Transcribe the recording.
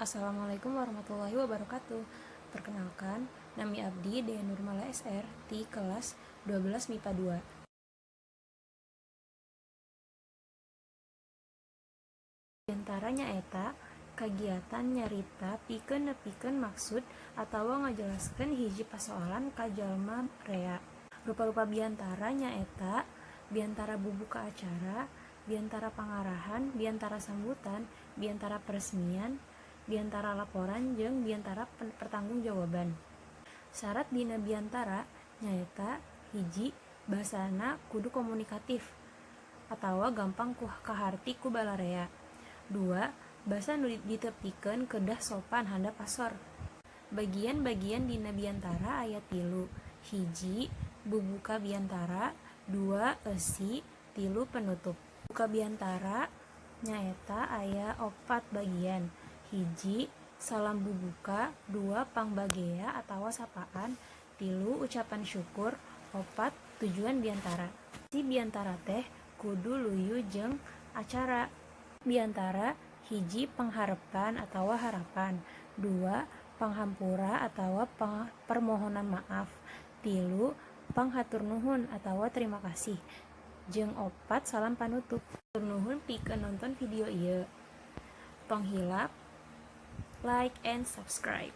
Assalamualaikum warahmatullahi wabarakatuh. Perkenalkan, nami abdi Dea Nurmala SR di kelas 12 MIPA 2. Diantaranya eta kagiatan nyarita pikeun maksud atawa ngajelaskeun hiji pasoalan ka jalma rea. Rupa-rupa biantaranya eta biantara bubuka acara, biantara pangarahan, biantara sambutan, biantara peresmian, biantara laporan jeung biantara pertanggungjawaban. Syarat dina biantara nyaeta hiji, basana kudu komunikatif atawa gampang kaharti ku balarea. 2. Basa nu ditepikeun kedah sopan handap asor. Bagian-bagian dina biantara aya 3. Hiji, bubuka biantara. 2. Eusi. 3. Penutup. Buka biantara nyaeta aya 4 bagian. Hiji, salam bubuka. 2. Pangbagea atawa sapaan. 3. Ucapan syukur. 4. Tujuan biantara. Si biantara teh kudu luyu jeung acara. Biantara hiji, pangharepan atawa harapan. 2. Panghampura atawa permohonan maaf. 3. Panghatur nuhun atawa terima kasih. Jeung 4. Salam panutup. Hatur nuhun pikeun nonton video ieu. Tong hilap, like and subscribe.